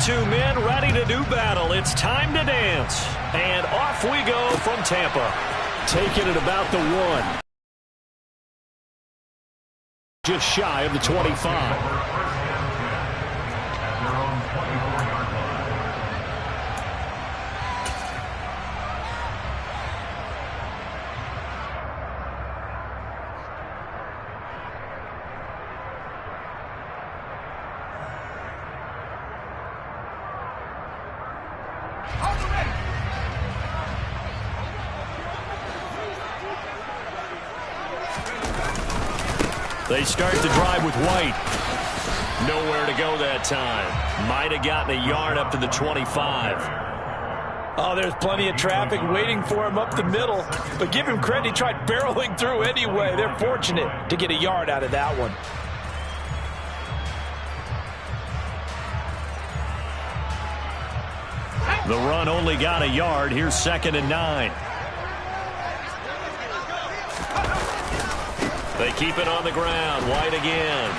two men ready to do battle. It's time to dance. And off we go from Tampa. Taking it about the 1. Just shy of the 25. They start the drive with White. Nowhere to go that time. Might have gotten a yard up to the 25. Oh, there's plenty of traffic waiting for him up the middle. But give him credit, he tried barreling through anyway. They're fortunate to get a yard out of that one. The run only got a yard. Here's 2nd and 9. They keep it on the ground. White again.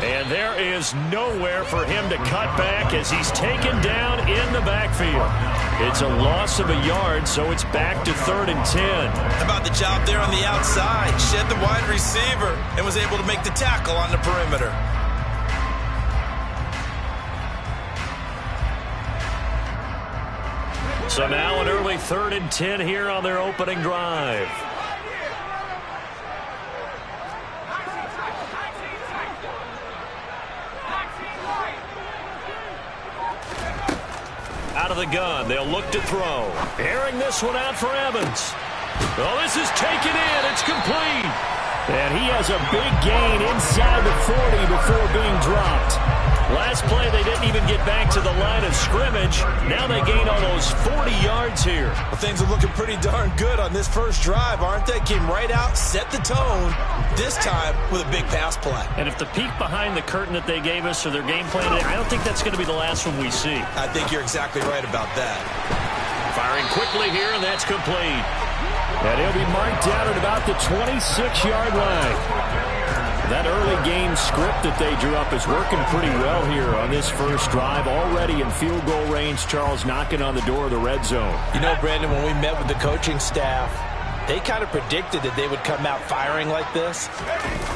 And there is nowhere for him to cut back as he's taken down in the backfield. It's a loss of a yard, so it's back to 3rd and 10. How about the job there on the outside? Shed the wide receiver and was able to make the tackle on the perimeter. So now an early 3rd and 10 here on their opening drive. Out of the gun, they'll look to throw. Airing this one out for Evans. Oh, this is taken in. It's complete. And he has a big gain inside the 40 before being dropped. Last play, they didn't even get back to the line of scrimmage. Now they gain almost 40 yards here. Well, things are looking pretty darn good on this first drive, aren't they? Came right out, set the tone, this time with a big pass play. And if the peek behind the curtain that they gave us or their game plan, I don't think that's going to be the last one we see. I think you're exactly right about that. Firing quickly here, and that's complete. And he'll be marked down at about the 26-yard line. That early game script that they drew up is working pretty well here on this first drive. Already in field goal range, Charles knocking on the door of the red zone. You know, Brandon, when we met with the coaching staff, they kind of predicted that they would come out firing like this.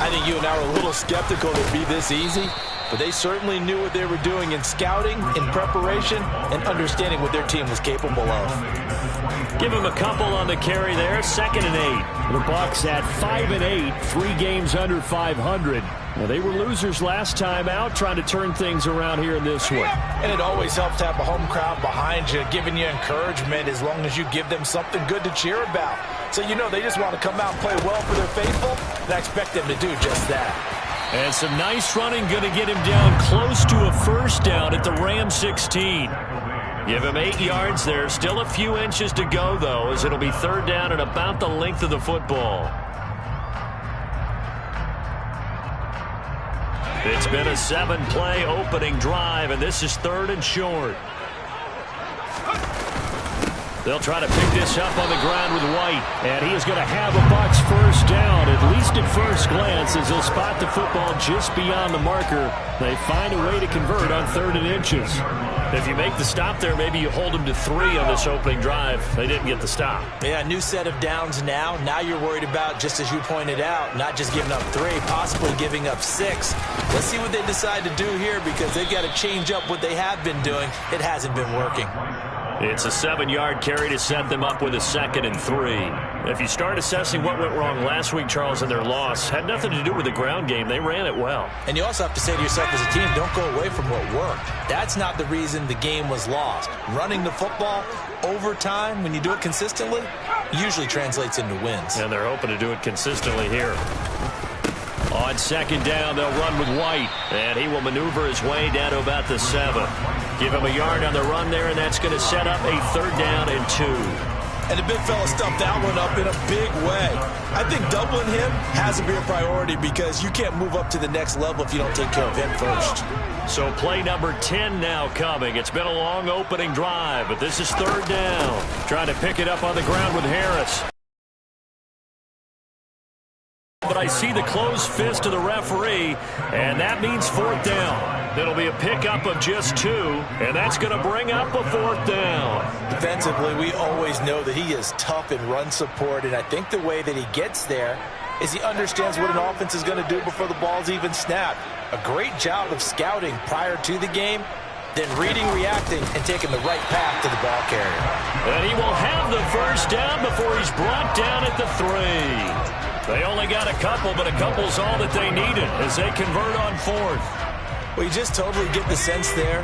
I think you and I were a little skeptical that it'd be this easy, but they certainly knew what they were doing in scouting, in preparation, and understanding what their team was capable of. Give him a couple on the carry there. 2nd and 8. The Bucs at 5 and 8, 3 games under 500. Well, they were losers last time out, trying to turn things around here in this one. And it always helps to have a home crowd behind you, giving you encouragement as long as you give them something good to cheer about. So, you know, they just want to come out and play well for their faithful, and I expect them to do just that. And some nice running going to get him down close to a first down at the Ram 16. Give him 8 yards there. Still a few inches to go, though, as it'll be 3rd down and about the length of the football. It's been a 7-play opening drive, and this is 3rd and short. They'll try to pick this up on the ground with White. And he is going to have a Bucs first down, at least at first glance, as he'll spot the football just beyond the marker. They find a way to convert on 3rd and inches. If you make the stop there, maybe you hold them to 3 on this opening drive. They didn't get the stop. Yeah, new set of downs now. Now you're worried about, just as you pointed out, not just giving up 3, possibly giving up 6. Let's see what they decide to do here, because they've got to change up what they have been doing. It hasn't been working. It's a 7-yard carry to set them up with a 2nd and 3. If you start assessing what went wrong last week, Charles, in their loss, had nothing to do with the ground game. They ran it well. And you also have to say to yourself as a team, don't go away from what worked. That's not the reason the game was lost. Running the football over time, when you do it consistently, usually translates into wins. And they're hoping to do it consistently here. On 2nd down, they'll run with White. And he will maneuver his way down to about the 7. Give him a yard on the run there, and that's going to set up a 3rd down and 2. And the big fella stuffed that one up in a big way. I think doubling him has to be a priority, because you can't move up to the next level if you don't take care of him first. So play number 10 now coming. It's been a long opening drive, but this is 3rd down. Trying to pick it up on the ground with Harris. but I see the closed fist of the referee, and that means fourth down. It'll be a pickup of just 2, and that's going to bring up a fourth down. Defensively, we always know that he is tough in run support, and I think the way that he gets there is he understands what an offense is going to do before the ball's even snapped. A great job of scouting prior to the game, then reading, reacting, and taking the right path to the ball carrier. And he will have the first down before he's brought down at the 3. They only got a couple, but a couple's all that they needed as they convert on fourth. Well, you just totally get the sense there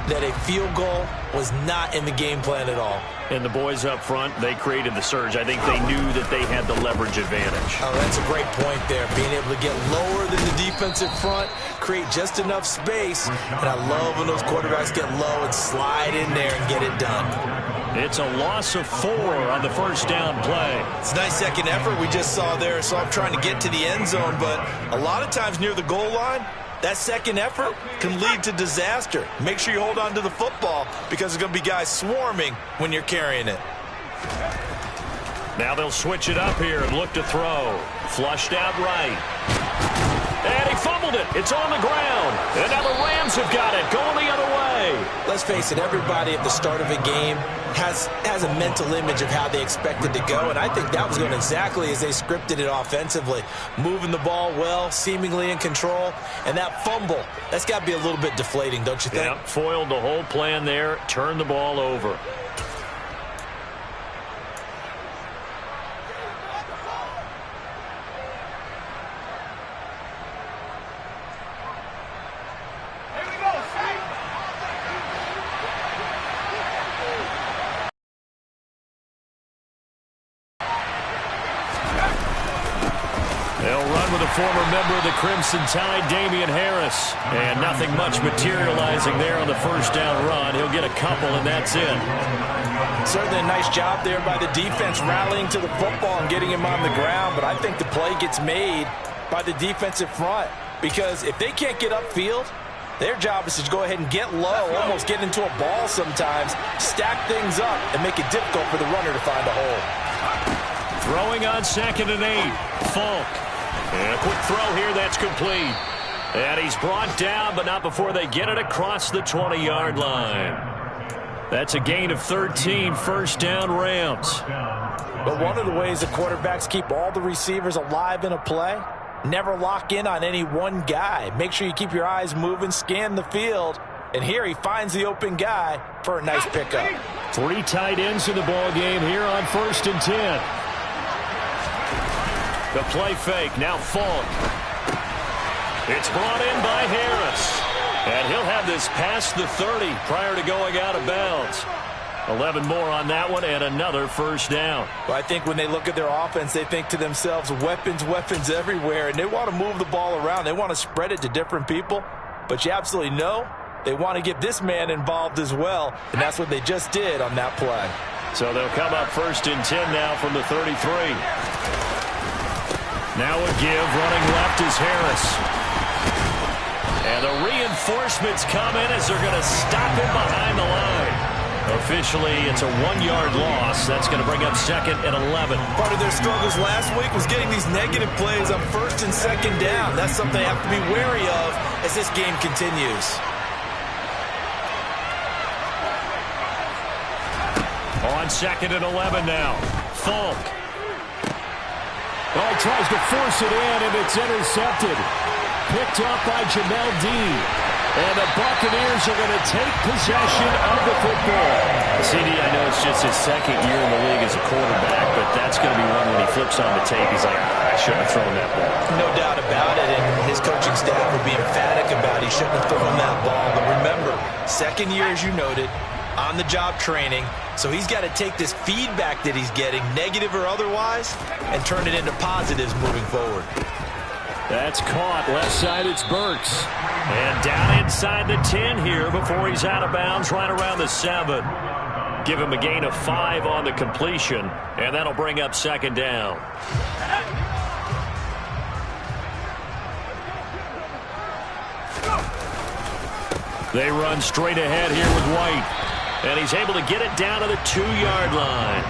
that a field goal was not in the game plan at all. And the boys up front, they created the surge. I think they knew that they had the leverage advantage. Oh, that's a great point there. Being able to get lower than the defensive front, create just enough space. And I love when those quarterbacks get low and slide in there and get it done. It's a loss of 4 on the first down play. It's a nice second effort we just saw there. So I'm trying to get to the end zone, but a lot of times near the goal line, that second effort can lead to disaster. Make sure you hold on to the football because there's going to be guys swarming when you're carrying it. Now they'll switch it up here and look to throw. Flushed out right. And he fumbled it. It's on the ground. And now the Rams have got it going the other way. Let's face it, everybody at the start of a game has a mental image of how they expect it to go, and I think that was going exactly as they scripted it offensively. Moving the ball well, seemingly in control, and that fumble, that's got to be a little bit deflating, don't you think? Yeah, foiled the whole plan there, turned the ball over. Former member of the Crimson Tide, Damian Harris. And nothing much materializing there on the first down run. He'll get a couple, and that's it. Certainly a nice job there by the defense rallying to the football and getting him on the ground. But I think the play gets made by the defensive front. Because if they can't get upfield, their job is to go ahead and get low, almost get into a ball sometimes, stack things up, and make it difficult for the runner to find a hole. Throwing on 2nd and 8. Falk. And a quick throw here that's complete. And he's brought down, but not before they get it across the 20-yard line. That's a gain of 13, first down Rams. But one of the ways the quarterbacks keep all the receivers alive in a play, never lock in on any one guy. Make sure you keep your eyes moving, scan the field. And here he finds the open guy for a nice pickup. 3 tight ends in the ball game here on 1st and 10. The play fake, now Falk. It's brought in by Harris. And he'll have this past the 30 prior to going out of bounds. 11 more on that one and another first down. Well, I think when they look at their offense, they think to themselves, weapons, weapons everywhere. And they want to move the ball around. They want to spread it to different people. But you absolutely know they want to get this man involved as well. And that's what they just did on that play. So they'll come up 1st and 10 now from the 33. Now a give, running left is Harris. And the reinforcements come in as they're going to stop him behind the line. Officially, it's a 1-yard loss. That's going to bring up 2nd and 11. Part of their struggles last week was getting these negative plays on 1st and 2nd down. That's something they have to be wary of as this game continues. On 2nd and 11 now. Falk. Oh, he tries to force it in, and it's intercepted. Picked up by Jamel Dean. And the Buccaneers are going to take possession of the football. CD, I know it's just his 2nd year in the league as a quarterback, but that's going to be one when he flips on the tape. He's like, I shouldn't have thrown that ball. No doubt about it, and his coaching staff will be emphatic about he shouldn't have thrown that ball. But remember, 2nd year, as you noted, on-the-job training. So he's got to take this feedback that he's getting, negative or otherwise, and turn it into positives moving forward. That's caught. Left side, it's Bucs. And down inside the 10 here before he's out of bounds, right around the 7. Give him a gain of 5 on the completion, and that'll bring up 2nd down. They run straight ahead here with White. And he's able to get it down to the 2-yard line.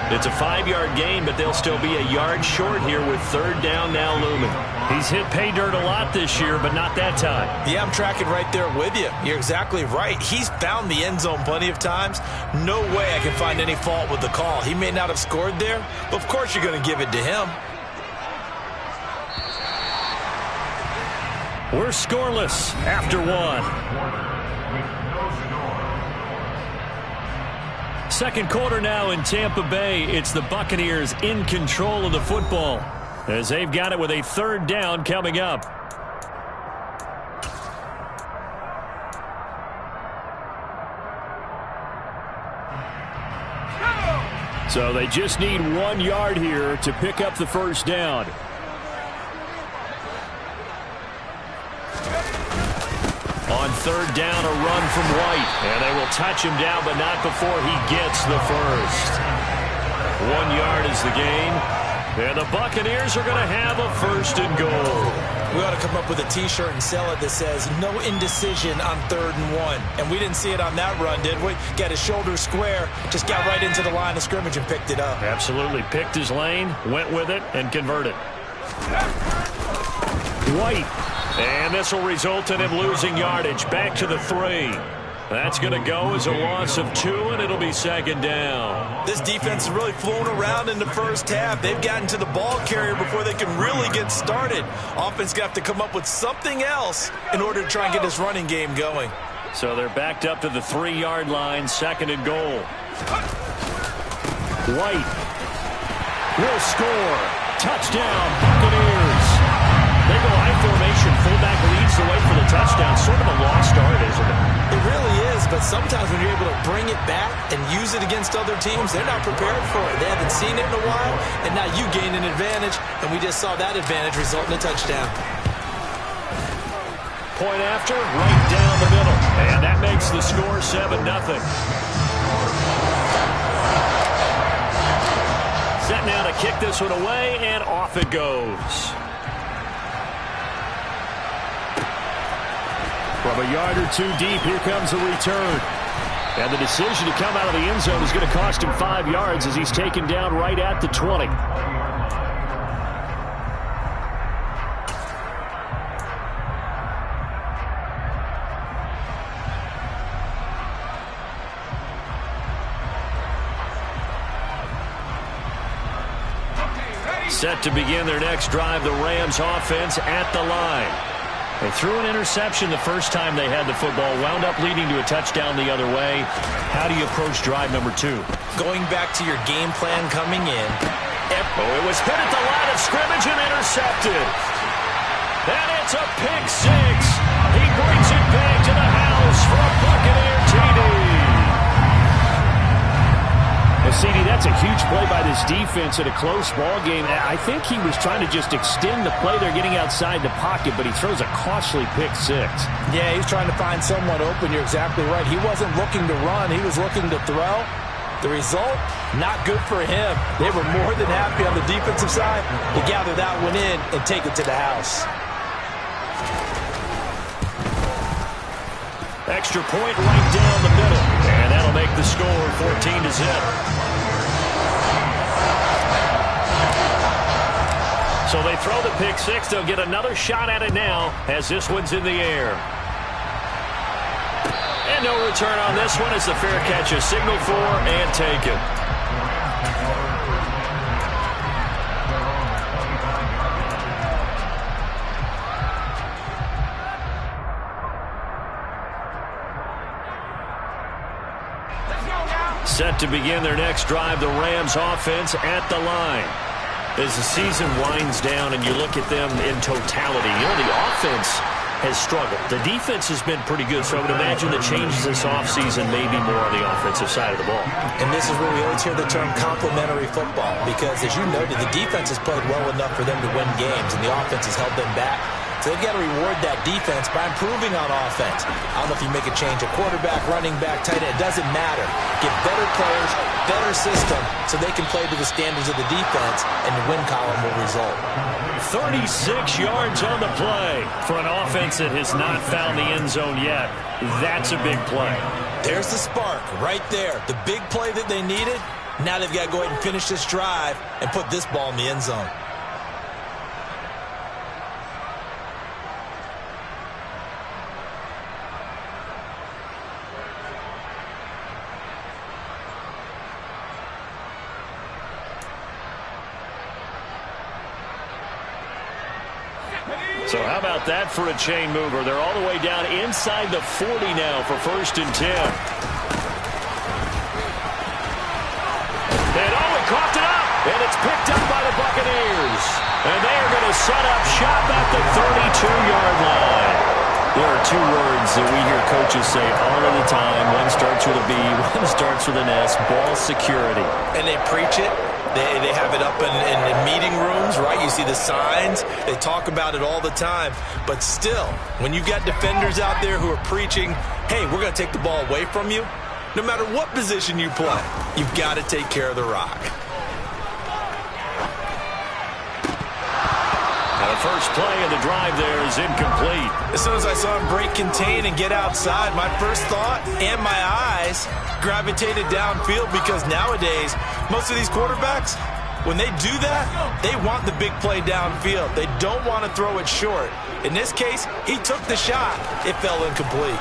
It's a 5-yard gain, but they'll still be a yard short here with third down now looming. He's hit pay dirt a lot this year, but not that time. Yeah, I'm tracking right there with you. You're exactly right. He's found the end zone plenty of times. No way I can find any fault with the call. He may not have scored there, but of course you're going to give it to him. We're scoreless after one. Second quarter now in Tampa Bay. It's the Buccaneers in control of the football as they've got it with a third down coming up. So they just need 1 yard here to pick up the first down. On third down, a run from White. And they will touch him down, but not before he gets the first. 1 yard is the gain. And the Buccaneers are going to have a first and goal. We ought to come up with a T-shirt and sell it that says, no indecision on 3rd and 1. And we didn't see it on that run, did we? Got his shoulder square, just got right into the line of scrimmage and picked it up. Absolutely. Picked his lane, went with it, and converted. White. And this will result in him losing yardage. Back to the 3. That's going to go as a loss of 2, and it'll be second down. This defense has really flown around in the first half. They've gotten to the ball carrier before they can really get started. Offense got to come up with something else in order to try and get this running game going. So they're backed up to the 3-yard line, second and goal. White will score. Touchdown, Buccaneers. They go I formation. Fullback leads the way for the touchdown. Sort of a lost art, isn't it? It really is, but sometimes when you're able to bring it back and use it against other teams, they're not prepared for it. They haven't seen it in a while, and now you gain an advantage, and we just saw that advantage result in a touchdown. Point after, right down the middle. And that makes the score 7-0. Set now to kick this one away, and off it goes. From a yard or 2 deep, here comes a return. And the decision to come out of the end zone is going to cost him 5 yards as he's taken down right at the 20. Set to begin their next drive, the Rams offense at the line. They threw an interception the first time they had the football, wound up leading to a touchdown the other way. How do you approach drive number 2? Going back to your game plan coming in. Oh, it was hit at the line of scrimmage and intercepted. And it's a pick 6. He brings it back to the house for a Buccaneer TD. Well, CD, that's a huge play by this defense in a close ball game. I think he was trying to just extend the play. They're getting outside the pocket, but he throws a costly pick 6. Yeah, he's trying to find someone open. You're exactly right. He wasn't looking to run. He was looking to throw. The result, not good for him. They were more than happy on the defensive side to gather that one in and take it to the house. Extra point right down the middle. And that'll make the score 14-0. So they throw the pick 6. They'll get another shot at it now as this one's in the air. And no return on this one as the fair catch is signaled for and taken. Set to begin their next drive, the Rams offense at the line. As the season winds down and you look at them in totality, the offense has struggled. The defense has been pretty good, so I would imagine the changes this offseason may be more on the offensive side of the ball. And this is where we always hear the term complementary football, because as you noted, the defense has played well enough for them to win games, and the offense has held them back. So they've got to reward that defense by improving on offense. I don't know if you make a change, a quarterback, running back, tight end, it doesn't matter. Get better players, better system, so they can play to the standards of the defense, and the win column will result. 36 yards on the play for an offense that has not found the end zone yet. That's a big play. There's the spark right there. The big play that they needed, Now they've got to go ahead and finish this drive and put this ball in the end zone. So how about that for a chain mover? They're all the way down inside the 40 now for 1st and 10. And he coughed it up, and it's picked up by the Buccaneers. And they are going to set up shop at the 32-yard line. There are two words that we hear coaches say all of the time. One starts with a B, one starts with an S, ball security. And they preach it. They have it up in meeting rooms, right? You see the signs. They talk about it all the time. But still, when you've got defenders out there who are preaching, hey, we're going to take the ball away from you, no matter what position you play, you've got to take care of the rock. Now the first play of the drive there is incomplete. As soon as I saw him break contain and get outside, my first thought and my eyes gravitated downfield, because nowadays, most of these quarterbacks, when they do that, they want the big play downfield. They don't want to throw it short. In this case, he took the shot. It fell incomplete.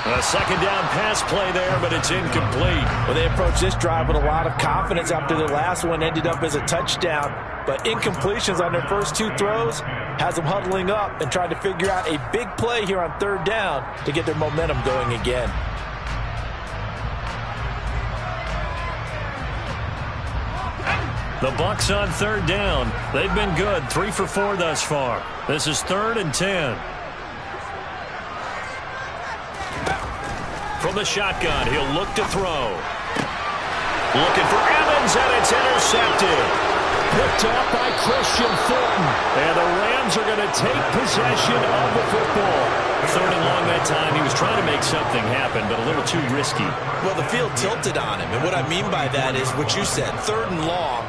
A second down pass play there, but it's incomplete. Well, they approached this drive with a lot of confidence after their last one ended up as a touchdown. But incompletions on their first two throws has them huddling up and trying to figure out a big play here on 3rd down to get their momentum going again. The Bucs on 3rd down. They've been good, 3 for 4 thus far. This is 3rd and 10. From the shotgun, he'll look to throw. Looking for Evans, and it's intercepted. Picked up by Christian Fulton. And the Rams are going to take possession of the football. 3rd and long that time. He was trying to make something happen, but a little too risky. Well, the field tilted on him. And what I mean by that is what you said. 3rd and long.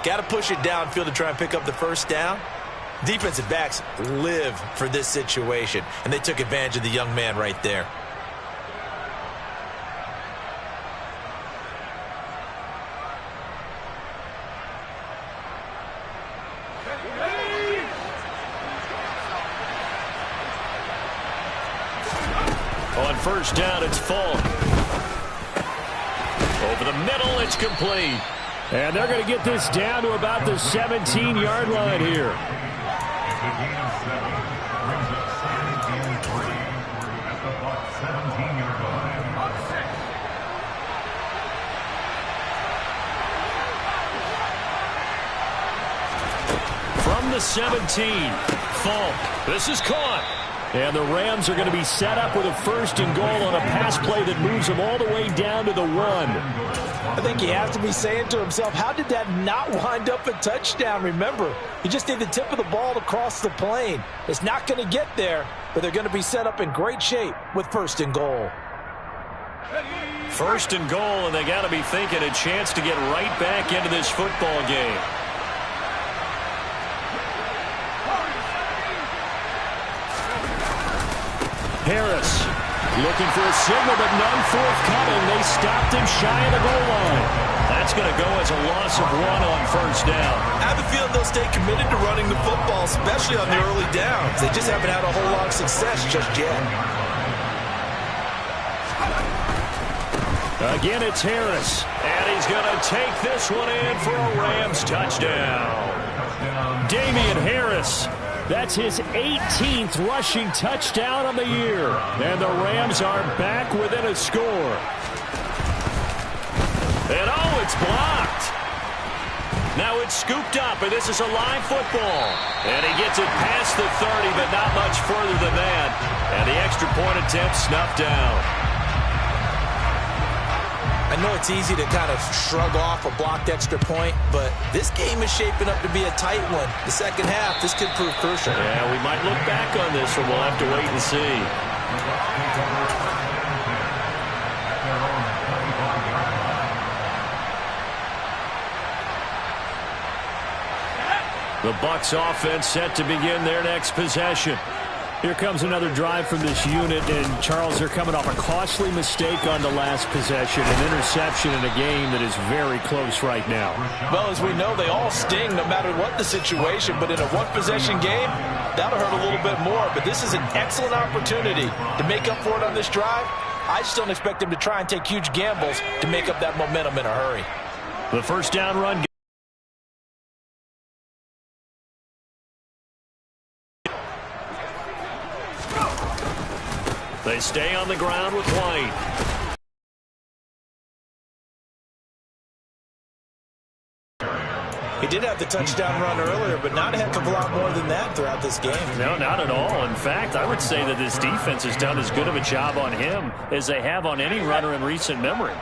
Got to push it downfield to try and pick up the first down. Defensive backs live for this situation. And they took advantage of the young man right there. On 1st down, it's Falk. Over the middle, it's complete. And they're going to get this down to about the 17-yard line here. From the 17, Falk. This is caught. And the Rams are going to be set up with a 1st and goal on a pass play that moves them all the way down to the 1. I think he has to be saying to himself, how did that not wind up a touchdown? Remember, he just need the tip of the ball to cross the plane. It's not going to get there, but they're going to be set up in great shape with 1st and goal. 1st and goal, and they got to be thinking a chance to get right back into this football game. Harris looking for a signal, but none forthcoming. They stopped him shy of the goal line. That's going to go as a loss of 1 on 1st down. I have a feeling they'll stay committed to running the football, especially on the early downs. They just haven't had a whole lot of success just yet. Again, it's Harris. And he's going to take this one in for a Rams touchdown. Damian Harris. That's his 18th rushing touchdown of the year. And the Rams are back within a score. And oh, it's blocked. Now it's scooped up, and this is a live football. And he gets it past the 30, but not much further than that. And the extra point attempt snuffed down. I know it's easy to kind of shrug off a blocked extra point, but this game is shaping up to be a tight one. The second half, this could prove crucial. Yeah, we might look back on this one. We'll have to wait and see. The Bucs offense set to begin their next possession. Here comes another drive from this unit, and Charles, they're coming off a costly mistake on the last possession, an interception in a game that is very close right now. Well, as we know, they all sting no matter what the situation, but in a one-possession game, that'll hurt a little bit more. But this is an excellent opportunity to make up for it on this drive. I just don't expect them to try and take huge gambles to make up that momentum in a hurry. The first down run. They stay on the ground with White. He did have the touchdown run earlier, but not a heck of a lot more than that throughout this game. No, not at all. In fact, I would say that this defense has done as good of a job on him as they have on any runner in recent memory.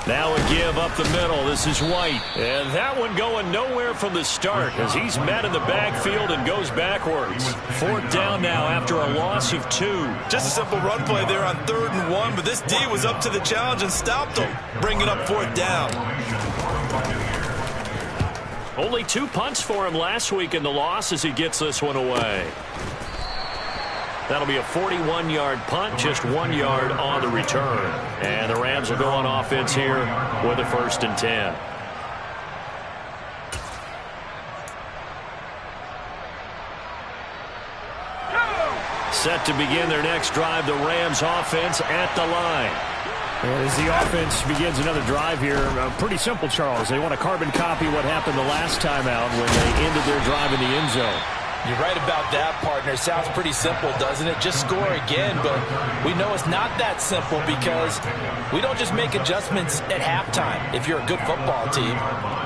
Now a give up the middle. This is White. And that one going nowhere from the start as he's met in the backfield and goes backwards. Fourth down now after a loss of 2. Just a simple run play there on 3rd and 1, but this D was up to the challenge and stopped him, bringing up 4th down. Only 2 punts for him last week in the loss as he gets this one away. That'll be a 41-yard punt, just 1 yard on the return. And the Rams will go on offense here with a 1st and 10. Set to begin their next drive, the Rams offense at the line. As the offense begins another drive here, pretty simple, Charles. They want to carbon copy what happened the last time out when they ended their drive in the end zone. You're right about that, partner. Sounds pretty simple, doesn't it? Just score again, but we know it's not that simple because we don't just make adjustments at halftime if you're a good football team.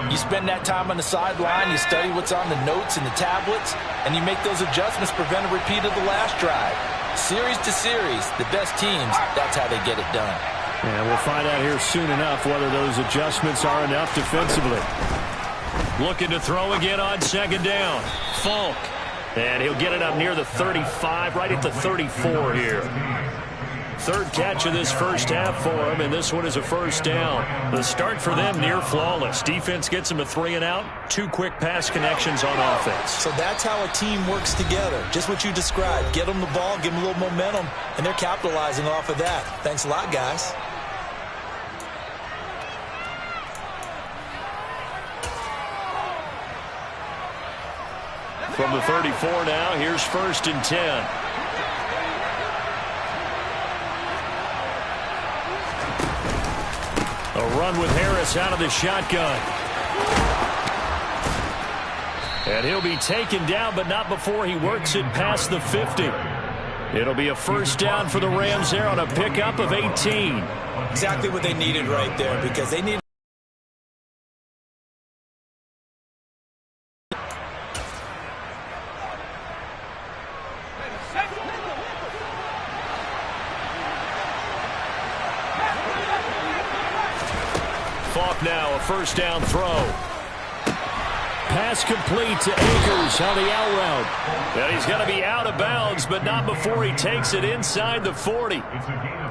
You spend that time on the sideline, you study what's on the notes and the tablets, and you make those adjustments, prevent a repeat of the last drive. Series to series, the best teams, that's how they get it done. And we'll find out here soon enough whether those adjustments are enough defensively. Looking to throw again on 2nd down. Falk. And he'll get it up near the 35, right at the 34 here. 3rd catch of this first half for him, and this one is a 1st down. The start for them near flawless. Defense gets him a 3 and out. 2 quick pass connections on offense. So that's how a team works together. Just what you described. Get them the ball, give them a little momentum, and they're capitalizing off of that. Thanks a lot, guys. From the 34 now, here's 1st and 10. A run with Harris out of the shotgun. And he'll be taken down, but not before he works it past the 50. It'll be a 1st down for the Rams there on a pickup of 18. Exactly what they needed right there, because they needed. Falk now, a 1st down throw. Pass complete to Akers on the out route. And he's going to be out of bounds, but not before he takes it inside the 40.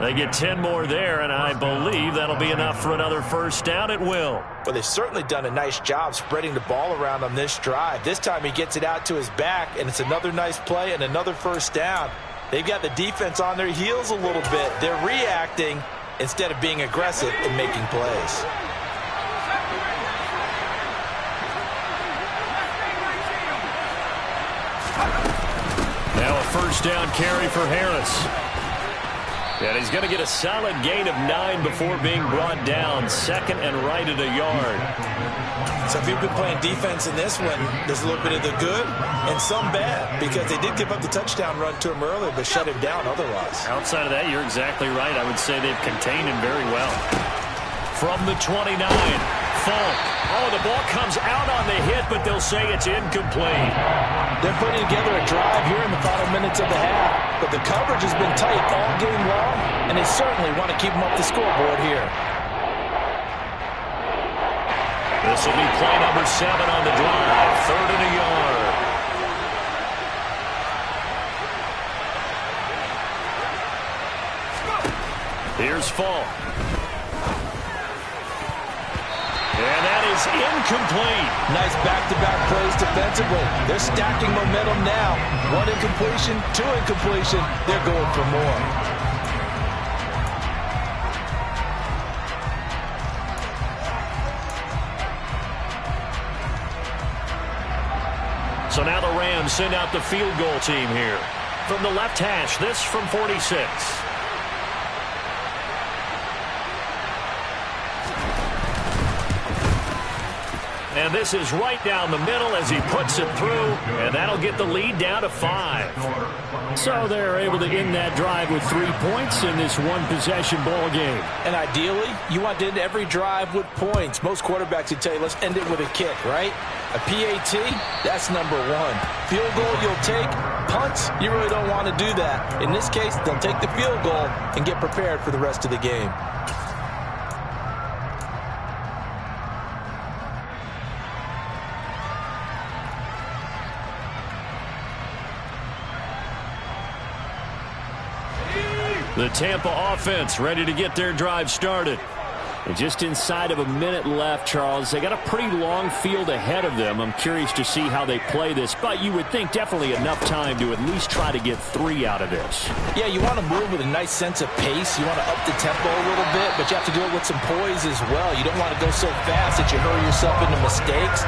They get 10 more there, and I believe that'll be enough for another 1st down. It will. Well, they've certainly done a nice job spreading the ball around on this drive. This time he gets it out to his back, and it's another nice play and another 1st down. They've got the defense on their heels a little bit. They're reacting instead of being aggressive and making plays. Now a 1st down carry for Harris. And he's going to get a solid gain of 9 before being brought down. 2nd and right at a yard. So if you've been playing defense in this one, there's a little bit of the good and some bad, because they did give up the touchdown run to him earlier, but shut him down otherwise. Outside of that, you're exactly right. I would say they've contained him very well. From the 29, Falk. Oh, the ball comes out on the hit, but they'll say it's incomplete. They're putting together a drive here in the final minutes of the half, but the coverage has been tight all game long, and they certainly want to keep them up the scoreboard here. This will be play number 7 on the drive. 3rd and a yard. Here's Falk. And that is incomplete. Nice back-to-back plays defensively. They're stacking momentum now. 1 incompletion, 2 incompletion. They're going for more. So now the Rams send out the field goal team here. From the left hash, this from 46. And this is right down the middle as he puts it through, and that'll get the lead down to 5. So they're able to end that drive with 3 points in this one-possession ball game. And ideally, you want to end every drive with points. Most quarterbacks would tell you, let's end it with a kick, right? A PAT, that's number 1. Field goal you'll take. Punts, you really don't want to do that. In this case, they'll take the field goal and get prepared for the rest of the game. The Tampa offense ready to get their drive started. And just inside of a minute left, Charles. They got a pretty long field ahead of them. I'm curious to see how they play this, but you would think definitely enough time to at least try to get 3 out of this. Yeah, you want to move with a nice sense of pace. You want to up the tempo a little bit, but you have to do it with some poise as well. You don't want to go so fast that you hurry yourself into mistakes.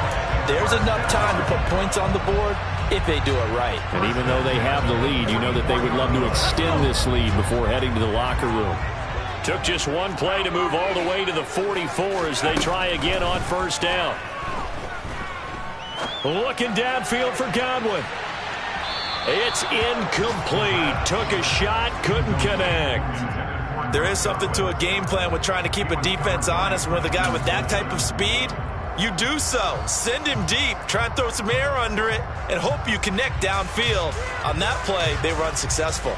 There's enough time to put points on the board if they do it right. And even though they have the lead, you know that they would love to extend this lead before heading to the locker room. Took just one play to move all the way to the 44 as they try again on first down. Looking downfield for Godwin. It's incomplete. Took a shot, couldn't connect. There is something to a game plan with trying to keep a defense honest. With a guy with that type of speed, you do so. Send him deep. Try and throw some air under it and hope you connect downfield. On that play, they were unsuccessful.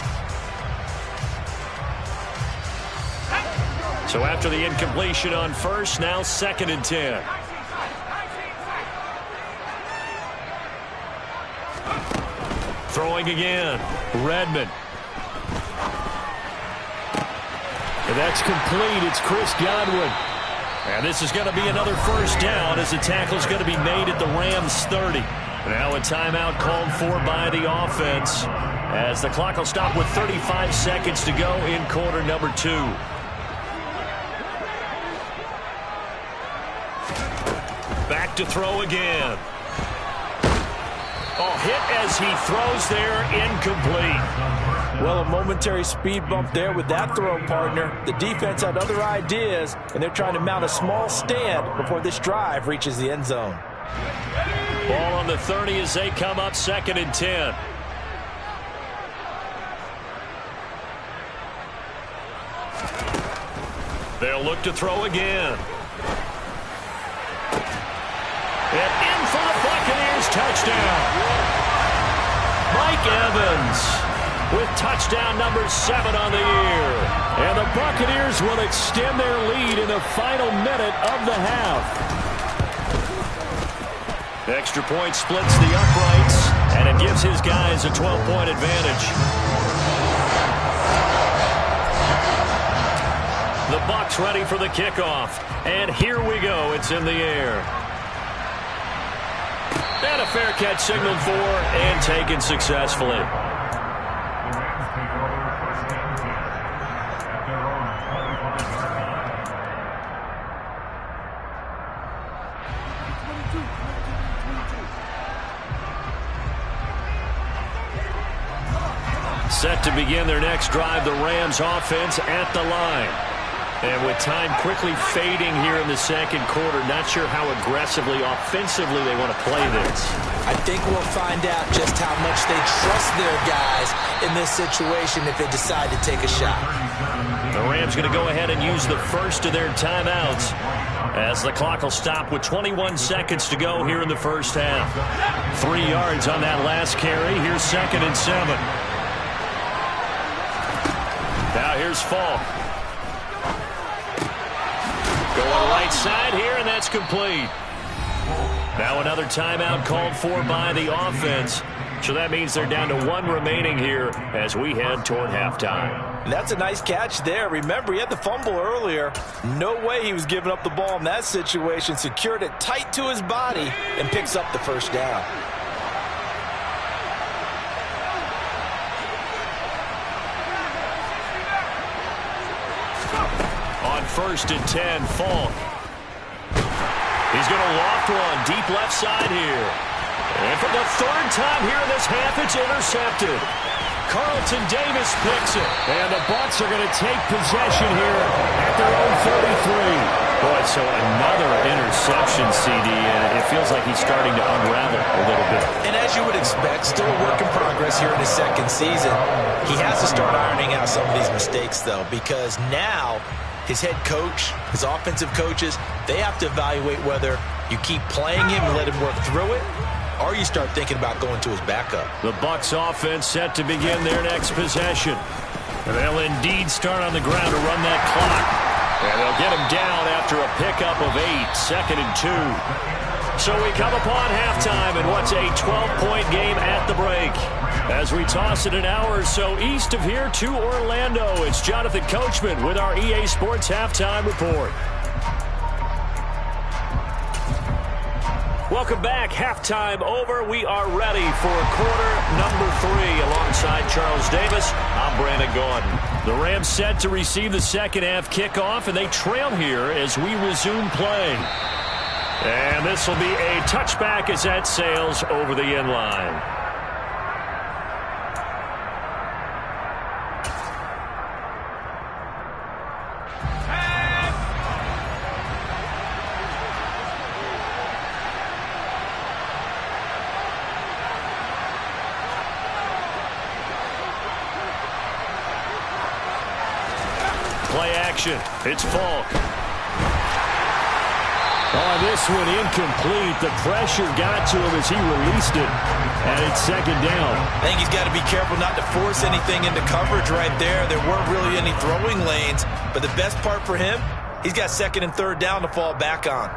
So after the incompletion on first, now 2nd and 10. Throwing again. Redmond. And that's complete. It's Chris Godwin. And this is going to be another first down as the tackle's going to be made at the Rams 30. Now a timeout called for by the offense as the clock will stop with 35 seconds to go in quarter number 2. Back to throw again. Oh, hit as he throws there, incomplete. Well, a momentary speed bump there with that throw, partner. The defense had other ideas, and they're trying to mount a small stand before this drive reaches the end zone. Ball on the 30 as they come up 2nd and 10. They'll look to throw again. And in for the Buccaneers, touchdown. Mike Evans with touchdown number 7 on the year. And the Buccaneers will extend their lead in the final minute of the half. The extra point splits the uprights, and it gives his guys a 12-point advantage. The Bucs ready for the kickoff. And here we go. It's in the air. And a fair catch signaled for and taken successfully. Set to begin their next drive, the Rams offense at the line. And with time quickly fading here in the second quarter, not sure how aggressively, offensively they want to play this. I think we'll find out just how much they trust their guys in this situation if they decide to take a shot. The Rams going to go ahead and use the first of their timeouts as the clock will stop with 21 seconds to go here in the first half. 3 yards on that last carry. Here's 2nd and 7. Now here's Falk. Going right side here, and that's complete. Now another timeout called for by the offense. So that means they're down to 1 remaining here as we head toward halftime. And that's a nice catch there. Remember, he had the fumble earlier. No way he was giving up the ball in that situation. Secured it tight to his body and picks up the first down. On 1st and 10, Falk. He's going to loft one deep left side here. And for the 3rd time here in this half, it's intercepted. Carlton Davis picks it. And the Bucs are going to take possession here at their own 33. Boy, so another interception, CD, and it feels like he's starting to unravel a little bit. And as you would expect, still a work in progress here in his 2nd season. He has to start ironing out some of these mistakes, though, because now his head coach, his offensive coaches, they have to evaluate whether you keep playing him and let him work through it, or you start thinking about going to his backup. The Bucs offense set to begin their next possession. And they'll indeed start on the ground to run that clock. And they'll get him down after a pickup of 8, 2nd and 2. So we come upon halftime in what's a 12-point game at the break. As we toss it an hour or so east of here to Orlando, it's Jonathan Coachman with our EA Sports Halftime Report. Welcome back. Halftime over. We are ready for quarter number 3. Alongside Charles Davis, I'm Brandon Gaudin. The Rams set to receive the second half kickoff, and they trail here as we resume play. And this will be a touchback as that sails over the end line. Play action. It's Falk. On this one, incomplete. The pressure got to him as he released it. And it's 2nd down. I think he's got to be careful not to force anything into coverage right there. There weren't really any throwing lanes. But the best part for him, he's got 2nd and 3rd down to fall back on.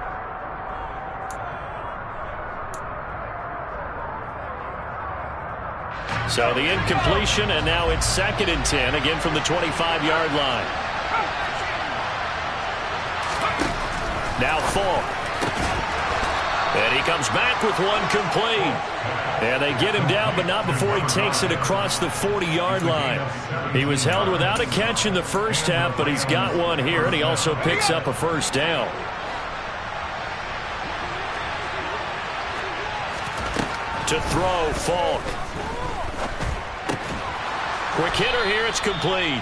So the incompletion, and now it's 2nd and 10, again from the 25-yard line. Now Falk. And he comes back with one complete. And they get him down, but not before he takes it across the 40-yard line. He was held without a catch in the first half, but he's got one here, and he also picks up a first down. To throw, Falk. Quick hitter here, it's complete.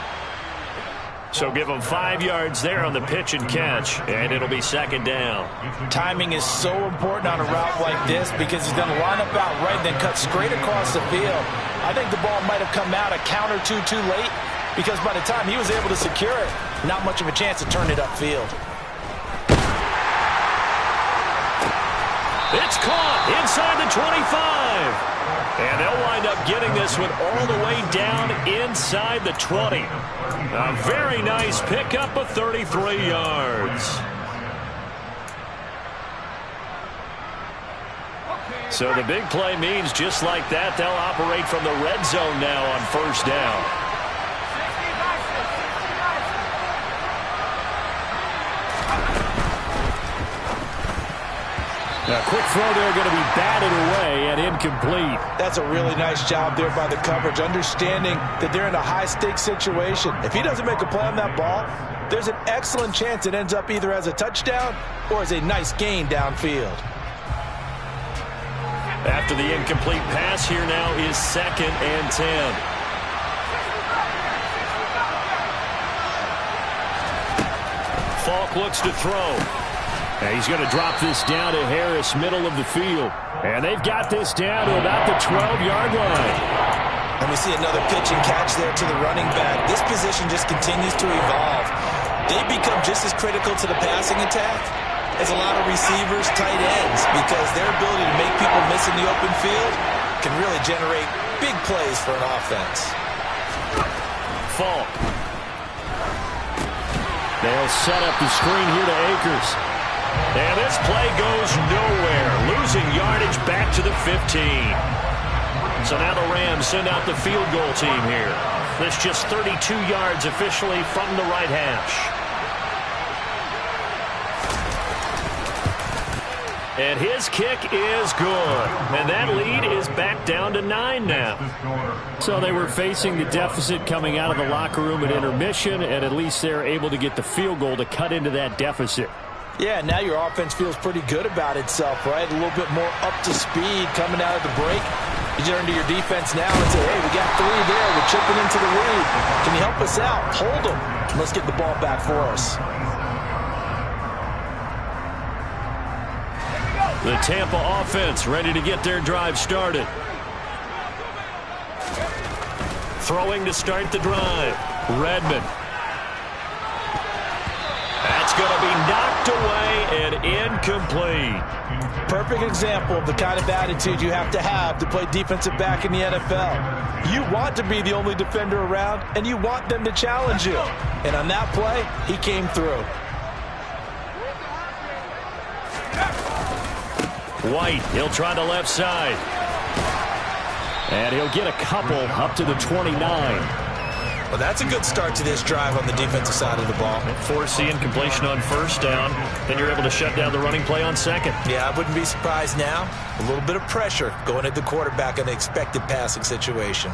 So give him 5 yards there on the pitch and catch, and it'll be 2nd down. Timing is so important on a route like this because he's going to line up out right, then cut straight across the field. I think the ball might have come out a count or two too late because by the time he was able to secure it, not much of a chance to turn it upfield. It's caught inside the 25. And they'll wind up getting this one all the way down inside the 20. A very nice pickup of 33 yards. So the big play means just like that, they'll operate from the red zone now on 1st down. A quick throw there going to be batted away and incomplete. That's a really nice job there by the coverage, understanding that they're in a high-stakes situation. If he doesn't make a play on that ball, there's an excellent chance it ends up either as a touchdown or as a nice gain downfield. After the incomplete pass, here now is 2nd and 10. Falk looks to throw. And he's going to drop this down to Harris, middle of the field. And they've got this down to about the 12-yard line. And we see another pitch and catch there to the running back. This position just continues to evolve. They become just as critical to the passing attack as a lot of receivers, tight ends, because their ability to make people miss in the open field can really generate big plays for an offense. Falk. They'll set up the screen here to Akers. And this play goes nowhere, losing yardage back to the 15. So now the Rams send out the field goal team here. This just 32 yards officially from the right hash. And his kick is good. And that lead is back down to 9 now. So they were facing the deficit coming out of the locker room at intermission, and at least they're able to get the field goal to cut into that deficit. Yeah, now your offense feels pretty good about itself, right? A little bit more up to speed coming out of the break. You turn to your defense now and say, hey, we got 3 there. We're chipping into the lead. Can you help us out? Hold them. Let's get the ball back for us. The Tampa offense ready to get their drive started. Throwing to start the drive. Redmond. That's going to be knocked away and incomplete. Perfect example of the kind of attitude you have to play defensive back in the NFL. You want to be the only defender around, and you want them to challenge you. And on that play, he came through. White, he'll try the left side. And he'll get a couple up to the 29. Well, that's a good start to this drive on the defensive side of the ball. Forcing completion on first down. Then you're able to shut down the running play on second. Yeah, I wouldn't be surprised now. A little bit of pressure going at the quarterback in the expected passing situation.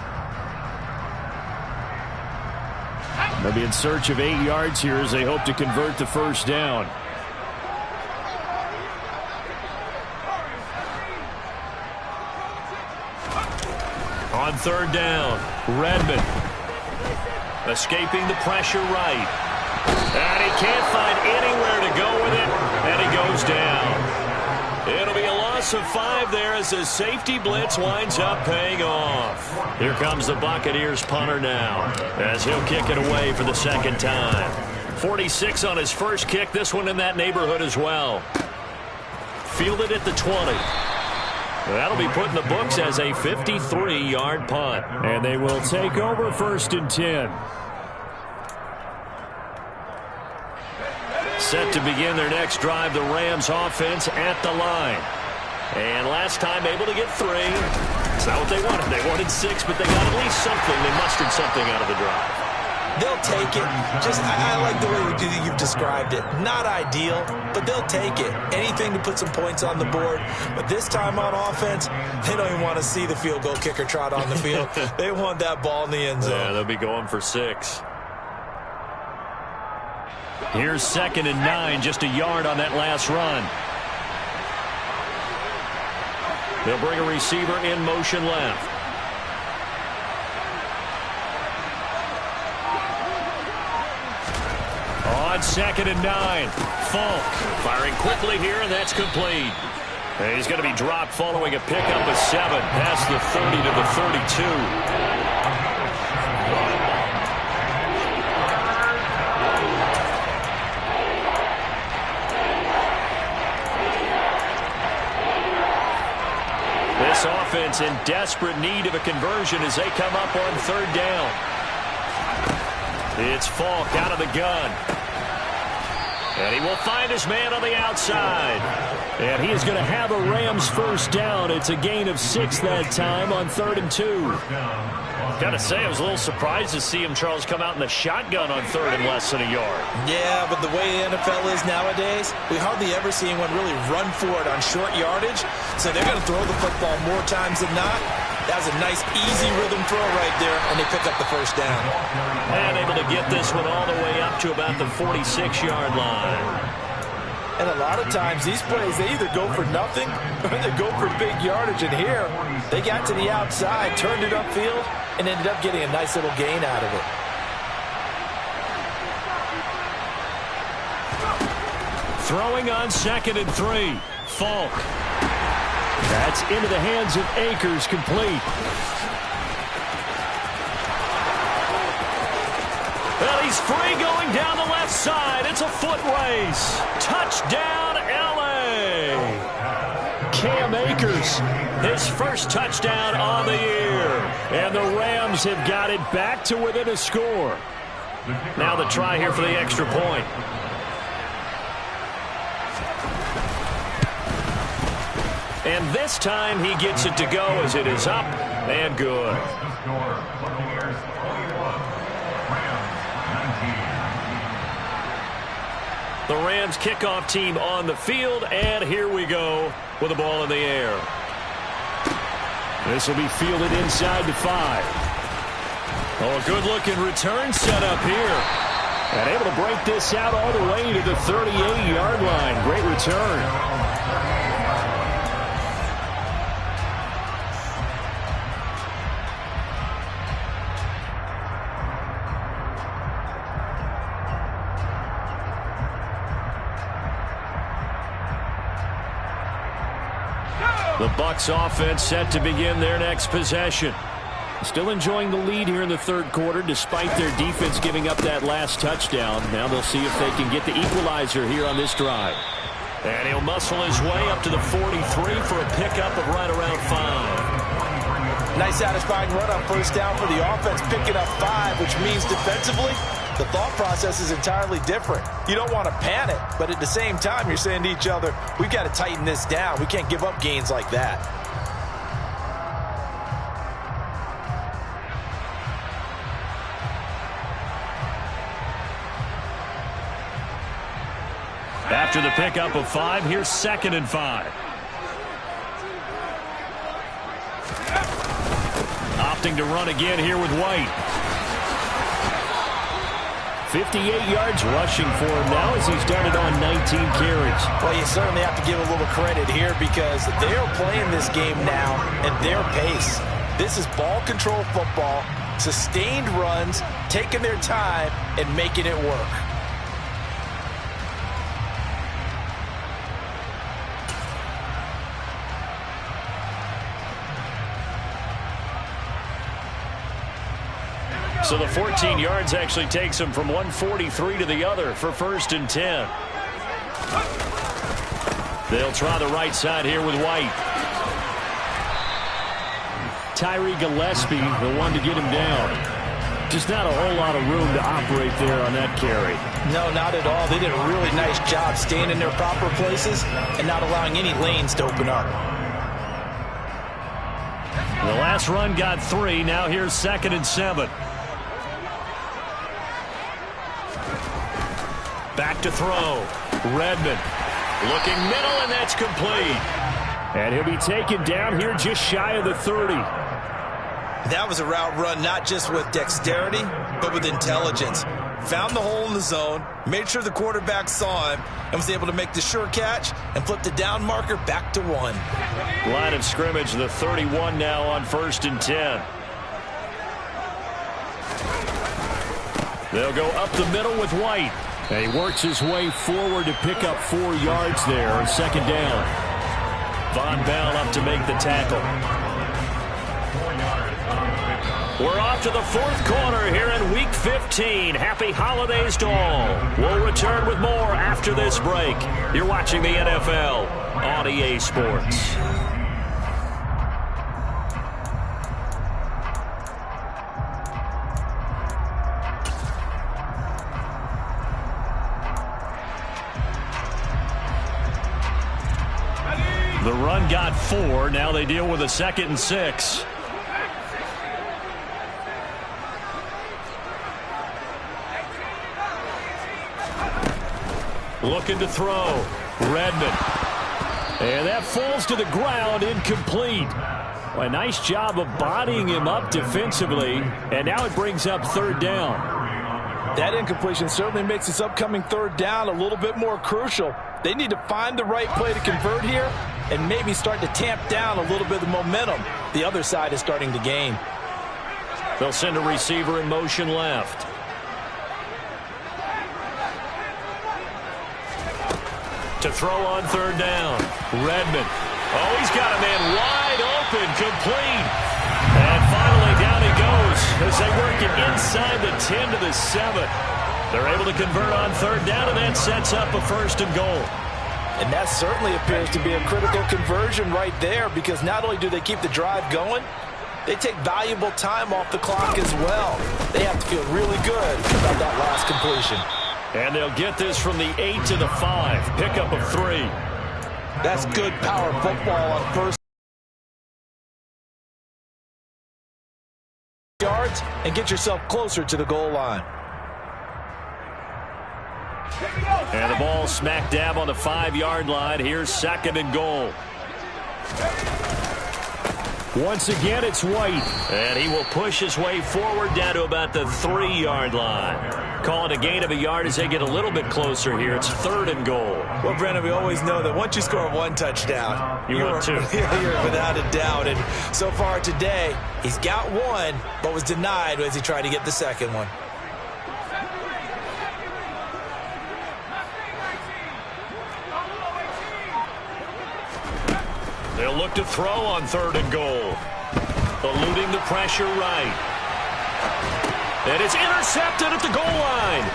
They'll be in search of 8 yards here as they hope to convert the first down. On third down, Redmond escaping the pressure right. And he can't find anywhere to go with it, and he goes down. It'll be a loss of 5 there as the safety blitz winds up paying off. Here comes the Buccaneers punter now as he'll kick it away for the second time. 46 on his first kick, this one in that neighborhood as well. Fielded at the 20. That'll be put in the books as a 53-yard punt. And they will take over first and 10. Set to begin their next drive, the Rams offense at the line. And last time able to get 3. It's not what they wanted. They wanted 6, but they got at least something. They mustered something out of the drive. They'll take it. I like the way you've described it. Not ideal, but they'll take it. Anything to put some points on the board. But this time on offense, they don't even want to see the field goal kicker trot on the field. They want that ball in the end zone. Yeah, they'll be going for 6. Here's 2nd and 9, just a yard on that last run. They'll bring a receiver in motion left. On 2nd and 9, Falk firing quickly here, and that's complete. And he's going to be dropped following a pickup of 7 past the 30 to the 32. This offense in desperate need of a conversion as they come up on third down. It's Falk out of the gun. And he will find his man on the outside. And he is going to have a Rams first down. It's a gain of 6 that time on 3rd and 2. Got to say, I was a little surprised to see him, Charles, come out in the shotgun on 3rd and less than a yard. Yeah, but the way the NFL is nowadays, we hardly ever see anyone really run for it on short yardage. So they're going to throw the football more times than not. That was a nice, easy rhythm throw right there, and they pick up the first down. And able to get this one all the way up to about the 46-yard line. And a lot of times, these plays, they either go for nothing or they go for big yardage. And here, they got to the outside, turned it upfield, and ended up getting a nice little gain out of it. Throwing on 2nd and 3. Falk. That's into the hands of Akers, complete. Well, he's free going down the left side. It's a foot race. Touchdown, L.A. Cam Akers, his first touchdown on the year. And the Rams have got it back to within a score. Now the try here for the extra point. And this time he gets it to go as it is up and good. The Rams kickoff team on the field, and here we go with the ball in the air. This will be fielded inside the 5. Oh, a good-looking return set up here. And able to break this out all the way to the 38-yard line. Great return. The Bucs offense set to begin their next possession. Still enjoying the lead here in the third quarter despite their defense giving up that last touchdown. Now they'll see if they can get the equalizer here on this drive. And he'll muscle his way up to the 43 for a pickup of right around 5. Nice satisfying run on first down for the offense, picking up 5, which means defensively, the thought process is entirely different. You don't want to panic, but at the same time, you're saying to each other, we've got to tighten this down. We can't give up gains like that. After the pickup of 5, here's 2nd and 5. Opting to run again here with White. 58 yards rushing for him now as he's done it on 19 carries. Well, you certainly have to give a little credit here because they're playing this game now at their pace. This is ball control football, sustained runs, taking their time, and making it work. So the 14 yards actually takes him from 143 to the other for 1st and 10. They'll try the right side here with White. Tyree Gillespie, the one to get him down. Just not a whole lot of room to operate there on that carry. No, not at all. They did a really nice job staying in their proper places and not allowing any lanes to open up. The last run got 3. Now here's 2nd and 7. Back to throw. Redmond looking middle, and that's complete. And he'll be taken down here just shy of the 30. That was a route run not just with dexterity, but with intelligence. Found the hole in the zone, made sure the quarterback saw him, and was able to make the sure catch and flip the down marker back to 1. Line of scrimmage, the 31 now on 1st and 10. They'll go up the middle with White. And he works his way forward to pick up 4 yards there on 2nd down. Von Bell up to make the tackle. We're off to the 4th quarter here in Week 15. Happy holidays to all. We'll return with more after this break. You're watching the NFL on EA Sports. The run got 4. Now they deal with a 2nd and 6. Looking to throw. Redmond. And that falls to the ground, incomplete. Well, a nice job of bodying him up defensively. And now it brings up 3rd down. That incompletion certainly makes this upcoming 3rd down a little bit more crucial. They need to find the right play to convert here and maybe start to tamp down a little bit of the momentum the other side is starting to gain. They'll send a receiver in motion left. To throw on 3rd down. Redmond. Oh, he's got a man wide open, complete. And finally down he goes as they work it inside the 10 to the 7. They're able to convert on 3rd down, and that sets up a 1st and goal. And that certainly appears to be a critical conversion right there because not only do they keep the drive going, they take valuable time off the clock as well. They have to feel really good about that last completion. And they'll get this from the 8 to the 5. Pickup of 3. That's good power football on 1st yards and get yourself closer to the goal line. And the ball smack dab on the 5-yard line. Here's 2nd and goal. Once again, it's White. And he will push his way forward down to about the 3-yard line. Calling a gain of a yard as they get a little bit closer here. It's 3rd and goal. Well, Brandon, we always know that once you score 1 touchdown, you want 2. You're without a doubt. And so far today, he's got 1, but was denied as he tried to get the 2nd one. They'll look to throw on 3rd and goal. Eluding the pressure right. And it's intercepted at the goal line.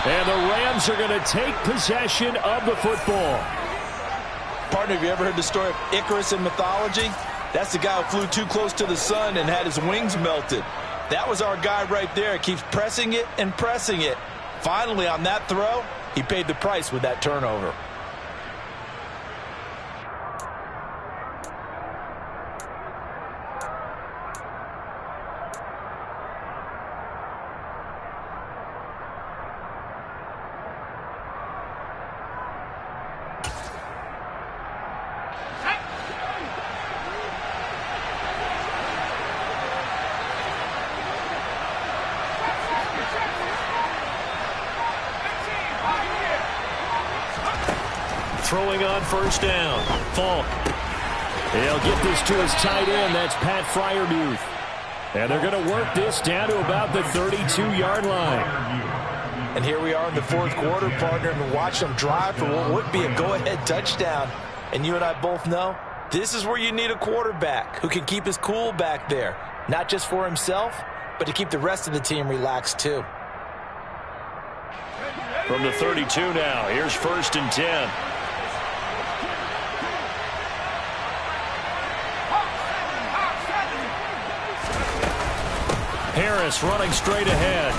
And the Rams are going to take possession of the football. Partner, have you ever heard the story of Icarus in mythology? That's the guy who flew too close to the sun and had his wings melted. That was our guy right there. Keeps pressing it and pressing it. Finally, on that throw, he paid the price with that turnover. Throwing on 1st down. Falk. He'll get this to his tight end. That's Pat Freiermuth. And they're going to work this down to about the 32-yard line. And here we are in the 4th quarter, partner, and watch them drive for what would be a go-ahead touchdown. And you and I both know this is where you need a quarterback who can keep his cool back there. Not just for himself, but to keep the rest of the team relaxed too. From the 32 now, here's 1st and 10. Harris running straight ahead.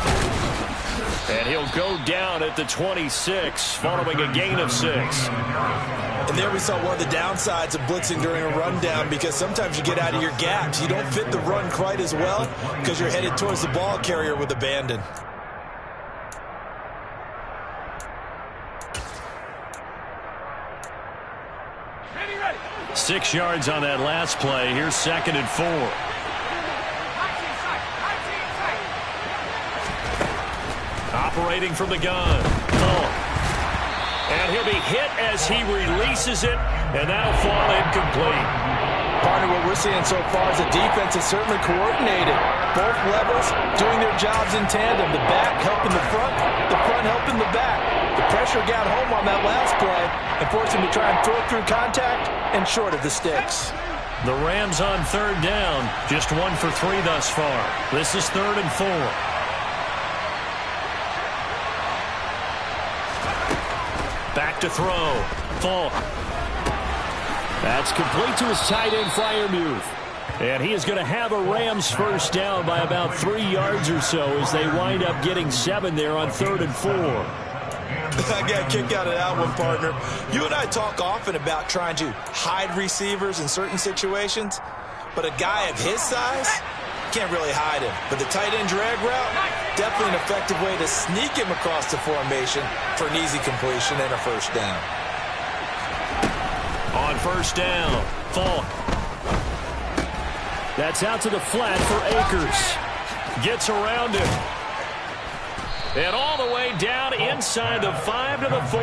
And he'll go down at the 26 following a gain of 6. And there we saw one of the downsides of blitzing during a rundown, because sometimes you get out of your gaps. You don't fit the run quite as well because you're headed towards the ball carrier with abandon. Ready. 6 yards on that last play. Here's 2nd and 4. Operating from the gun. Falk. And he'll be hit as he releases it, and that'll fall incomplete. Partner, what we're seeing so far is the defense is certainly coordinated. Both levels doing their jobs in tandem. The back helping the front helping the back. The pressure got home on that last play and forced him to try and throw through contact and short of the sticks. The Rams on 3rd down. Just 1 for 3 thus far. This is 3rd and 4. Back to throw. Falk. That's complete to his tight end, Freiermuth. And he is going to have a Rams 1st down by about 3 yards or so as they wind up getting 7 there on 3rd and 4. I got a kick out of that one, partner. You and I talk often about trying to hide receivers in certain situations, but a guy of his size can't really hide him. But the tight end drag route, definitely an effective way to sneak him across the formation for an easy completion and a 1st down. On 1st down, Falk. That's out to the flat for Akers. Gets around him. And all the way down inside the 5 to the 4.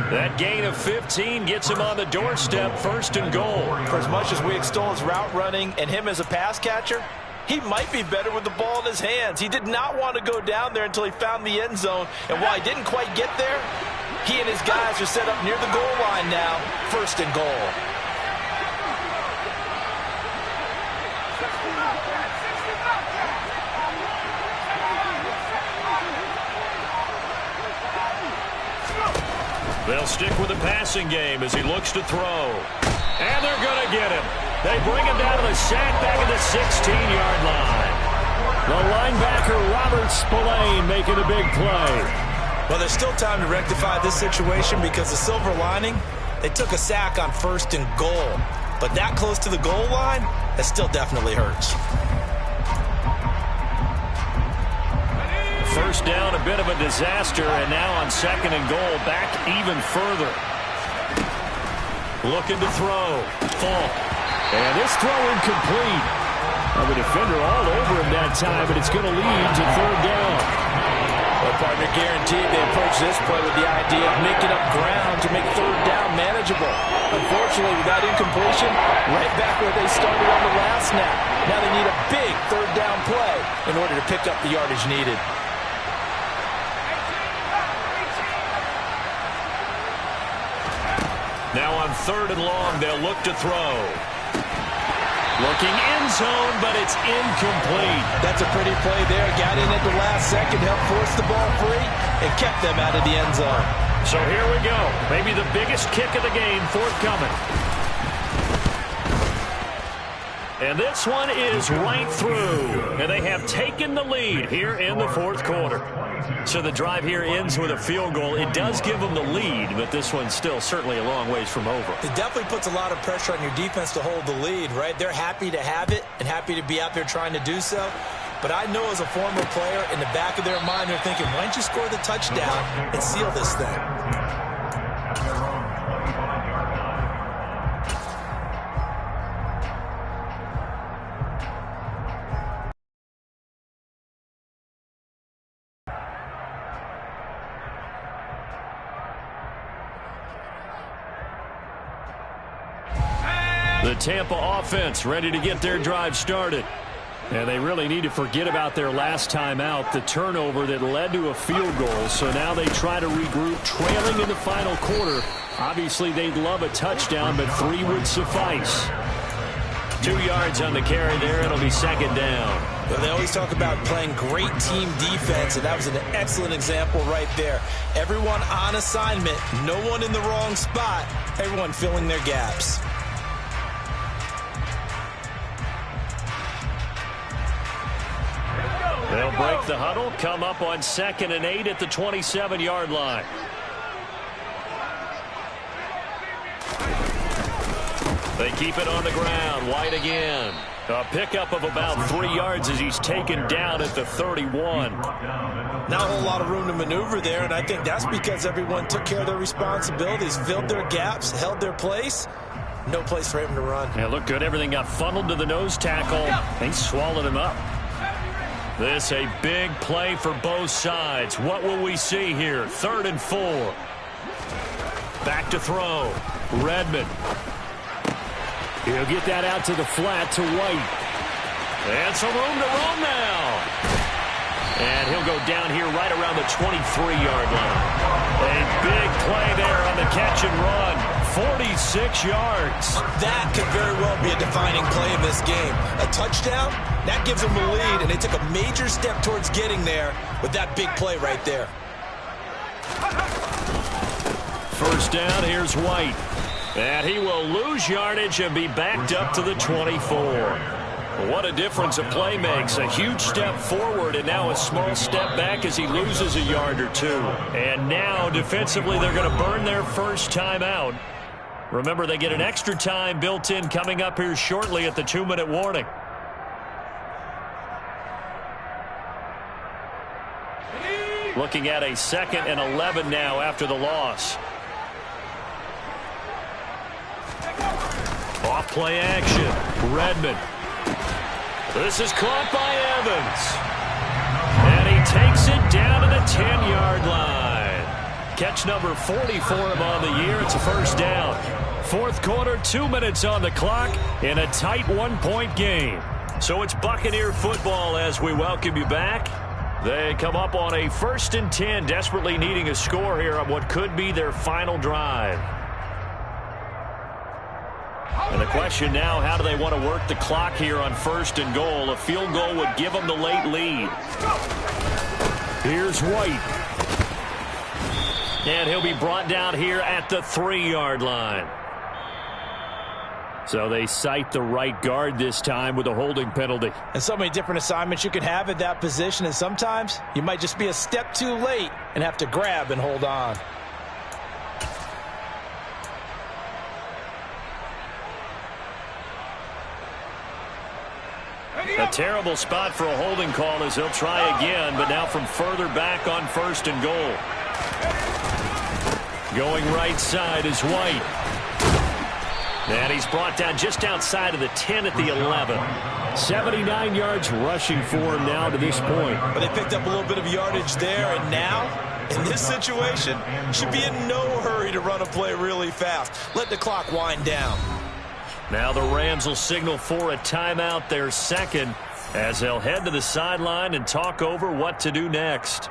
That gain of 15 gets him on the doorstep, 1st and goal. For as much as we extol his route running and him as a pass catcher, he might be better with the ball in his hands. He did not want to go down there until he found the end zone. And while he didn't quite get there, he and his guys are set up near the goal line now, 1st and goal. They'll stick with the passing game as he looks to throw. And they're going to get him. They bring him down to the sack back at the 16-yard line. The linebacker, Robert Spillane, making a big play. Well, there's still time to rectify this situation because the silver lining, they took a sack on 1st and goal. but that close to the goal line, that still definitely hurts. First down, a bit of a disaster, and now on 2nd and goal, back even further. Looking to throw. Falk. And this throw incomplete. A defender all over him that time, but it's going to lead to 3rd down. Well, partner, guaranteed they approach this play with the idea of making up ground to make 3rd down manageable. Unfortunately, with that incompletion, right back where they started on the last snap. Now they need a big 3rd down play in order to pick up the yardage needed. Now on 3rd and long, they'll look to throw. Looking end zone, but it's incomplete. That's a pretty play there. Got in at the last second, helped force the ball free, and kept them out of the end zone. So here we go. Maybe the biggest kick of the game forthcoming. And this one is right through. And they have taken the lead here in the 4th quarter. So the drive here ends with a field goal. It does give them the lead, but this one's still certainly a long ways from over. It definitely puts a lot of pressure on your defense to hold the lead, right? They're happy to have it and happy to be out there trying to do so. But I know as a former player, in the back of their mind, they're thinking, why don't you score the touchdown and seal this thing? The Tampa offense ready to get their drive started. And they really need to forget about their last time out, the turnover that led to a field goal. So now they try to regroup, trailing in the final quarter. Obviously, they'd love a touchdown, but 3 would suffice. 2 yards on the carry there. It'll be 2nd down. Well, they always talk about playing great team defense, and that was an excellent example right there. Everyone on assignment, no one in the wrong spot, everyone filling their gaps. They'll break the huddle, come up on 2nd and 8 at the 27-yard line. They keep it on the ground. White again. A pickup of about 3 yards as he's taken down at the 31. Not a whole lot of room to maneuver there, and I think that's because everyone took care of their responsibilities, filled their gaps, held their place. No place for him to run. Yeah, looked good. Everything got funneled to the nose tackle. They swallowed him up. This a big play for both sides. What will we see here? 3rd and 4. Back to throw. Redmond. He'll get that out to the flat to White. And some room to run now. And he'll go down here right around the 23-yard line. A big play there on the catch and run. 46 yards. That could very well be a defining play in this game. A touchdown, that gives them the lead, and they took a major step towards getting there with that big play right there. First down, here's White. And he will lose yardage and be backed up to the 24. What a difference a play makes. A huge step forward and now a small step back as he loses a yard or 2. And now defensively they're going to burn their first time out. Remember, they get an extra time built in coming up here shortly at the 2-minute warning. Looking at a 2nd and 11 now after the loss. Off play action. Redmond. This is caught by Evans. And he takes it down to the 10-yard line. Catch number 40 for him on the year. It's a first down. 4th quarter, 2 minutes on the clock in a tight 1-point game. So it's Buccaneer football as we welcome you back. They come up on a 1st and 10, desperately needing a score here on what could be their final drive. And the question now, how do they want to work the clock here on 1st and goal? A field goal would give them the late lead. Here's White. And he'll be brought down here at the 3-yard line. So they cite the right guard this time with a holding penalty. And so many different assignments you can have at that position, and sometimes you might just be a step too late and have to grab and hold on. A terrible spot for a holding call as they'll try again, but now from further back on 1st and goal. Going right side is White. And he's brought down just outside of the 10 at the 11. 79 yards rushing for him now to this point. But they picked up a little bit of yardage there, and now, in this situation, should be in no hurry to run a play really fast. Let the clock wind down. Now the Rams will signal for a timeout, their second, as they'll head to the sideline and talk over what to do next.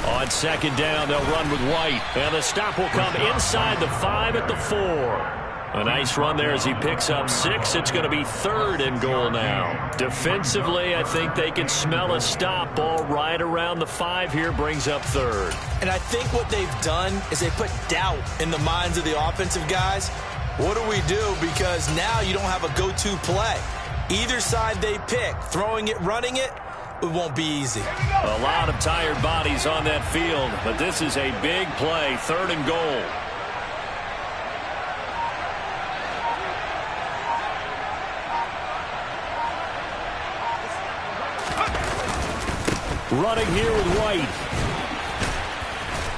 On 2nd down, they'll run with White. And the stop will come inside the 5 at the 4. A nice run there as he picks up 6. It's going to be 3rd and goal now. Defensively, I think they can smell a stop. Ball right around the 5 here brings up 3rd. And I think what they've done is they put doubt in the minds of the offensive guys. What do we do? Because now you don't have a go-to play. Either side they pick, throwing it, running it, it won't be easy. A lot of tired bodies on that field, but this is a big play, 3rd and goal. Running here with White.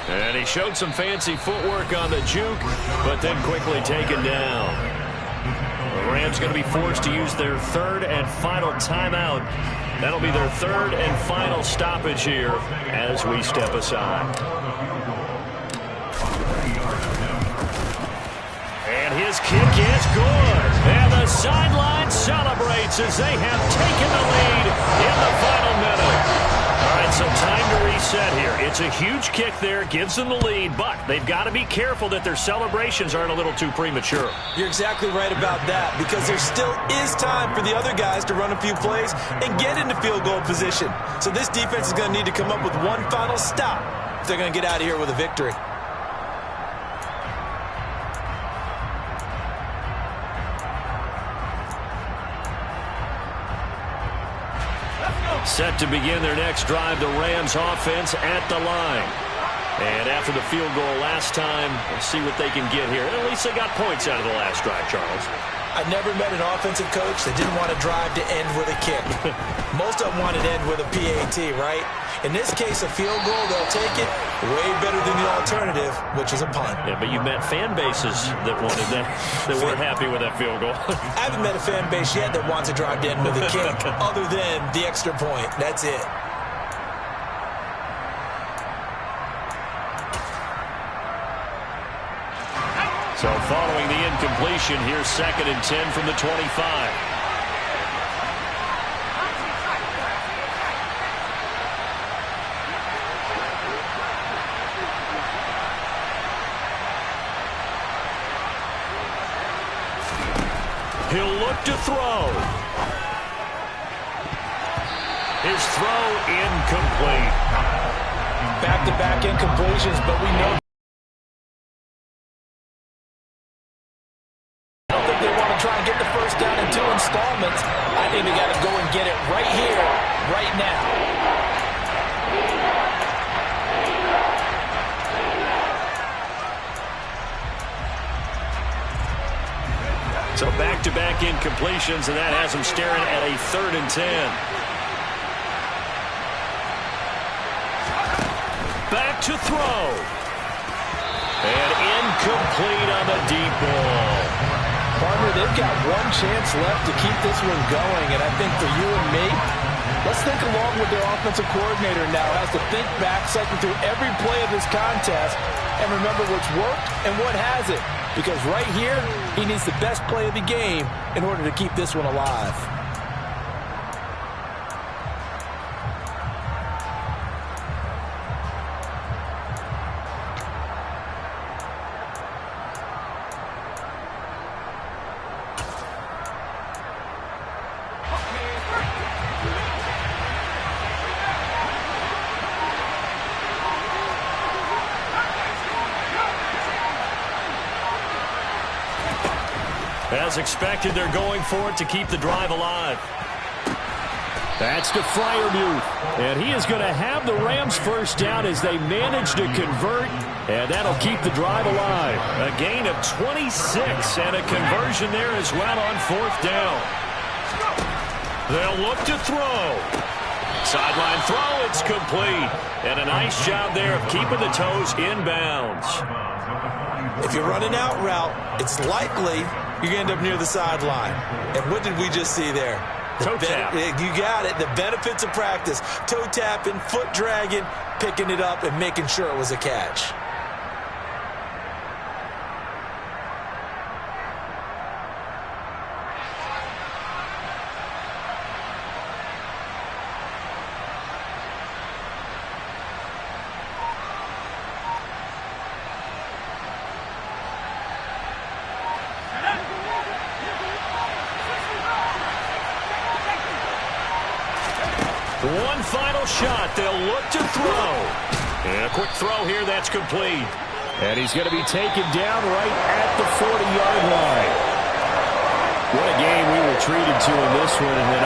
And he showed some fancy footwork on the juke, but then quickly taken down. The Rams going to be forced to use their 3rd and final timeout. That'll be their 3rd and final stoppage here as we step aside. And his kick is good. And the sideline celebrates as they have taken the lead in the final minute. All right, so time to reset here. It's a huge kick there, gives them the lead, but they've got to be careful that their celebrations aren't a little too premature. You're exactly right about that, because there still is time for the other guys to run a few plays and get into field goal position. So this defense is going to need to come up with one final stop if they're going to get out of here with a victory. Set to begin their next drive, the Rams offense at the line. And after the field goal last time, we'll see what they can get here. At least they got points out of the last drive, Charles. I never met an offensive coach that didn't want to drive to end with a kick. Most of them wanted to end with a PAT, right? In this case, a field goal, they'll take it way better than the alternative, which is a punt. Yeah, but you met fan bases that wanted that, that weren't happy with that field goal. I haven't met a fan base yet that wants to drive to end with a kick, other than the extra point. That's it. So following the incompletion, here's 2nd and 10 from the 25. He'll look to throw. His throw incomplete. Back-to-back incompletions, but we know try and get the first down in 2 installments. I think they got to go and get it right here, right now. So back-to-back incompletions, and that has them staring at a 3rd and 10. Back to throw. And incomplete on the deep ball. Partner, they've got one chance left to keep this one going, and I think for you and me, let's think along with their offensive coordinator now. Has to think back, cycle through every play of this contest, and remember what's worked and what hasn't. Because right here, he needs the best play of the game in order to keep this one alive. As expected, they're going for it to keep the drive alive. That's to Freiermuth. And he is going to have the Rams first down as they manage to convert. And that'll keep the drive alive. A gain of 26 and a conversion there as well on fourth down. They'll look to throw. Sideline throw, it's complete. And a nice job there of keeping the toes inbounds. If you're running out route, it's likely you're going to end up near the sideline. And what did we just see there? Toe tap. You got it. The benefits of practice. Toe tapping, foot dragging, picking it up, and making sure it was a catch. One final shot. They'll look to throw. And a quick throw here. That's complete. And he's going to be taken down right at the 40-yard line. What a game we were treated to in this one. And then